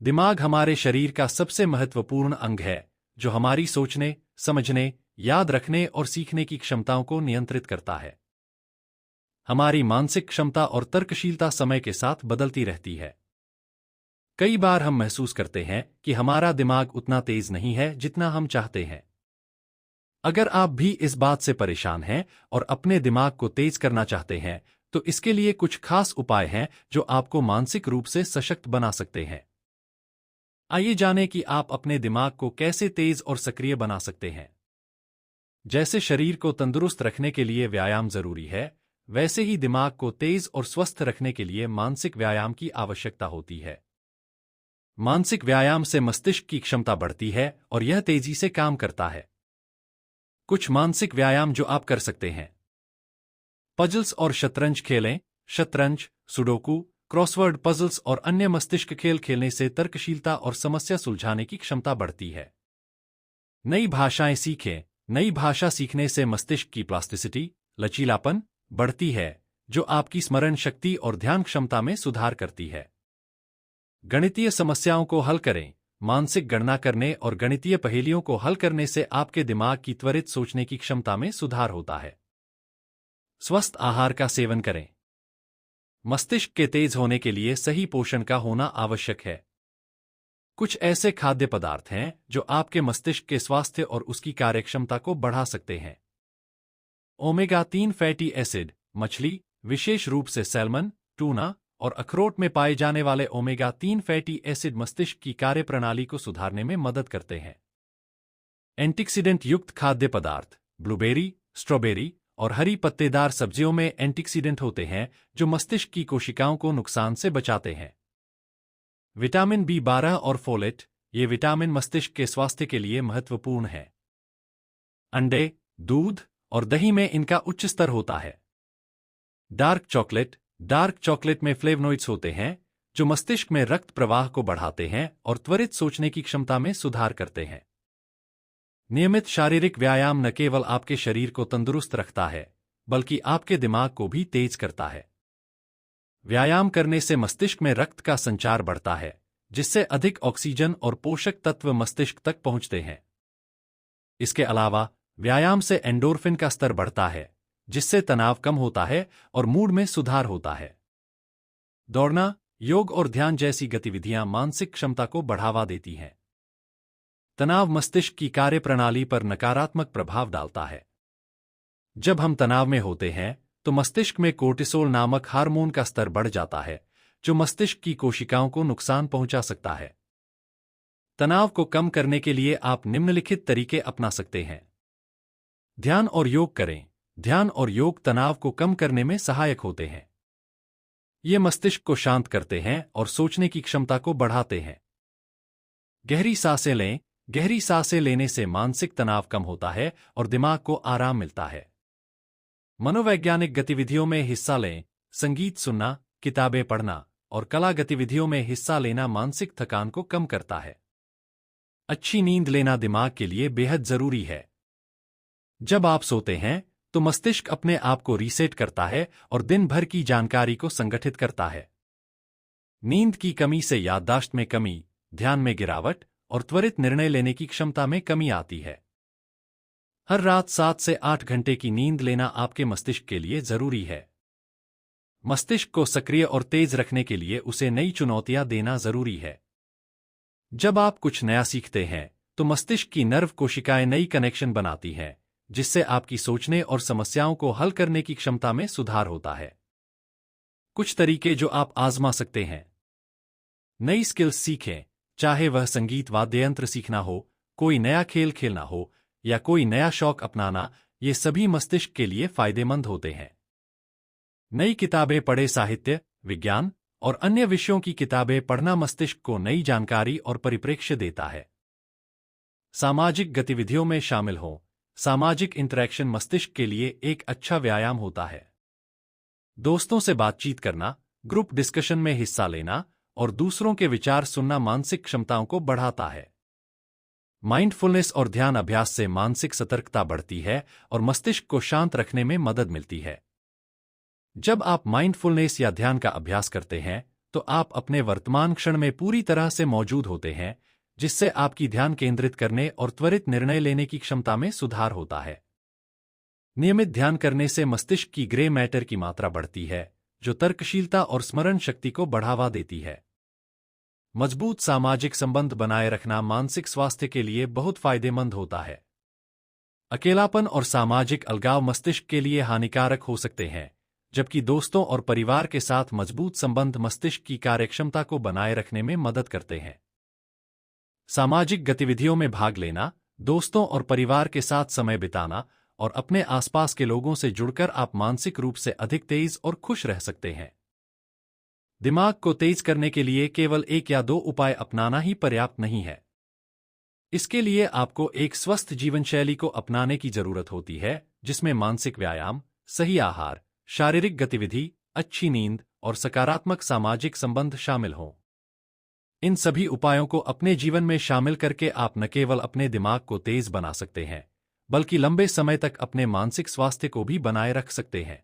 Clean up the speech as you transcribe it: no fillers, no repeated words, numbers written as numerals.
दिमाग हमारे शरीर का सबसे महत्वपूर्ण अंग है, जो हमारी सोचने, समझने, याद रखने और सीखने की क्षमताओं को नियंत्रित करता है। हमारी मानसिक क्षमता और तर्कशीलता समय के साथ बदलती रहती है। कई बार हम महसूस करते हैं कि हमारा दिमाग उतना तेज नहीं है जितना हम चाहते हैं। अगर आप भी इस बात से परेशान हैं और अपने दिमाग को तेज करना चाहते हैं, तो इसके लिए कुछ खास उपाय हैं जो आपको मानसिक रूप से सशक्त बना सकते हैं। आइए जानें कि आप अपने दिमाग को कैसे तेज और सक्रिय बना सकते हैं। जैसे शरीर को तंदुरुस्त रखने के लिए व्यायाम जरूरी है, वैसे ही दिमाग को तेज और स्वस्थ रखने के लिए मानसिक व्यायाम की आवश्यकता होती है। मानसिक व्यायाम से मस्तिष्क की क्षमता बढ़ती है और यह तेजी से काम करता है। कुछ मानसिक व्यायाम जो आप कर सकते हैं। पजल्स और शतरंज खेलें। शतरंज, सुडोकू, क्रॉसवर्ड पजल्स और अन्य मस्तिष्क खेल खेलने से तर्कशीलता और समस्या सुलझाने की क्षमता बढ़ती है। नई भाषाएं सीखें। नई भाषा सीखने से मस्तिष्क की प्लास्टिसिटी, लचीलापन, बढ़ती है, जो आपकी स्मरण शक्ति और ध्यान क्षमता में सुधार करती है। गणितीय समस्याओं को हल करें। मानसिक गणना करने और गणितीय पहेलियों को हल करने से आपके दिमाग की त्वरित सोचने की क्षमता में सुधार होता है। स्वस्थ आहार का सेवन करें। मस्तिष्क के तेज होने के लिए सही पोषण का होना आवश्यक है। कुछ ऐसे खाद्य पदार्थ हैं जो आपके मस्तिष्क के स्वास्थ्य और उसकी कार्यक्षमता को बढ़ा सकते हैं। ओमेगा-3 फैटी एसिड, मछली, विशेष रूप से सैल्मन, टूना और अखरोट में पाए जाने वाले ओमेगा-3 फैटी एसिड मस्तिष्क की कार्यप्रणाली को सुधारने में मदद करते हैं। एंटीऑक्सीडेंट युक्त खाद्य पदार्थ, ब्लूबेरी, स्ट्रॉबेरी और हरी पत्तेदार सब्जियों में एंटीऑक्सीडेंट होते हैं जो मस्तिष्क की कोशिकाओं को नुकसान से बचाते हैं। विटामिन B12 और फोलेट, ये विटामिन मस्तिष्क के स्वास्थ्य के लिए महत्वपूर्ण हैं। अंडे, दूध और दही में इनका उच्च स्तर होता है। डार्क चॉकलेट में फ्लेवोनॉइड्स होते हैं जो मस्तिष्क में रक्त प्रवाह को बढ़ाते हैं और त्वरित सोचने की क्षमता में सुधार करते हैं। नियमित शारीरिक व्यायाम न केवल आपके शरीर को तंदुरुस्त रखता है, बल्कि आपके दिमाग को भी तेज करता है। व्यायाम करने से मस्तिष्क में रक्त का संचार बढ़ता है, जिससे अधिक ऑक्सीजन और पोषक तत्व मस्तिष्क तक पहुंचते हैं। इसके अलावा व्यायाम से एंडोर्फिन का स्तर बढ़ता है, जिससे तनाव कम होता है और मूड में सुधार होता है। दौड़ना, योग और ध्यान जैसी गतिविधियां मानसिक क्षमता को बढ़ावा देती हैं। तनाव मस्तिष्क की कार्यप्रणाली पर नकारात्मक प्रभाव डालता है। जब हम तनाव में होते हैं, तो मस्तिष्क में कोर्टिसोल नामक हार्मोन का स्तर बढ़ जाता है, जो मस्तिष्क की कोशिकाओं को नुकसान पहुंचा सकता है। तनाव को कम करने के लिए आप निम्नलिखित तरीके अपना सकते हैं। ध्यान और योग करें। ध्यान और योग तनाव को कम करने में सहायक होते हैं। ये मस्तिष्क को शांत करते हैं और सोचने की क्षमता को बढ़ाते हैं। गहरी सांसें लें। गहरी सांसें लेने से मानसिक तनाव कम होता है और दिमाग को आराम मिलता है। मनोवैज्ञानिक गतिविधियों में हिस्सा लें। संगीत सुनना, किताबें पढ़ना और कला गतिविधियों में हिस्सा लेना मानसिक थकान को कम करता है। अच्छी नींद लेना दिमाग के लिए बेहद जरूरी है। जब आप सोते हैं, तो मस्तिष्क अपने आप को रीसेट करता है और दिन भर की जानकारी को संगठित करता है। नींद की कमी से याददाश्त में कमी, ध्यान में गिरावट और त्वरित निर्णय लेने की क्षमता में कमी आती है। हर रात 7 से 8 घंटे की नींद लेना आपके मस्तिष्क के लिए जरूरी है। मस्तिष्क को सक्रिय और तेज रखने के लिए उसे नई चुनौतियां देना जरूरी है। जब आप कुछ नया सीखते हैं, तो मस्तिष्क की नर्व कोशिकाएं नई कनेक्शन बनाती हैं, जिससे आपकी सोचने और समस्याओं को हल करने की क्षमता में सुधार होता है। कुछ तरीके जो आप आजमा सकते हैं। नई स्किल्स सीखें, चाहे वह संगीत वाद्य यंत्र सीखना हो, कोई नया खेल खेलना हो या कोई नया शौक अपनाना, ये सभी मस्तिष्क के लिए फायदेमंद होते हैं। नई किताबें पढ़ें। साहित्य, विज्ञान और अन्य विषयों की किताबें पढ़ना मस्तिष्क को नई जानकारी और परिप्रेक्ष्य देता है। सामाजिक गतिविधियों में शामिल हों। सामाजिक इंटरैक्शन मस्तिष्क के लिए एक अच्छा व्यायाम होता है। दोस्तों से बातचीत करना, ग्रुप डिस्कशन में हिस्सा लेना और दूसरों के विचार सुनना मानसिक क्षमताओं को बढ़ाता है। माइंडफुलनेस और ध्यान अभ्यास से मानसिक सतर्कता बढ़ती है और मस्तिष्क को शांत रखने में मदद मिलती है। जब आप माइंडफुलनेस या ध्यान का अभ्यास करते हैं, तो आप अपने वर्तमान क्षण में पूरी तरह से मौजूद होते हैं, जिससे आपकी ध्यान केंद्रित करने और त्वरित निर्णय लेने की क्षमता में सुधार होता है। नियमित ध्यान करने से मस्तिष्क की ग्रे मैटर की मात्रा बढ़ती है, जो तर्कशीलता और स्मरण शक्ति को बढ़ावा देती है। मजबूत सामाजिक संबंध बनाए रखना मानसिक स्वास्थ्य के लिए बहुत फायदेमंद होता है। अकेलापन और सामाजिक अलगाव मस्तिष्क के लिए हानिकारक हो सकते हैं, जबकि दोस्तों और परिवार के साथ मजबूत संबंध मस्तिष्क की कार्यक्षमता को बनाए रखने में मदद करते हैं। सामाजिक गतिविधियों में भाग लेना, दोस्तों और परिवार के साथ समय बिताना और अपने आसपास के लोगों से जुड़कर आप मानसिक रूप से अधिक तेज और खुश रह सकते हैं। दिमाग को तेज करने के लिए केवल 1 या 2 उपाय अपनाना ही पर्याप्त नहीं है। इसके लिए आपको एक स्वस्थ जीवन शैली को अपनाने की जरूरत होती है, जिसमें मानसिक व्यायाम, सही आहार, शारीरिक गतिविधि, अच्छी नींद और सकारात्मक सामाजिक संबंध शामिल हों। इन सभी उपायों को अपने जीवन में शामिल करके आप न केवल अपने दिमाग को तेज बना सकते हैं, बल्कि लंबे समय तक अपने मानसिक स्वास्थ्य को भी बनाए रख सकते हैं।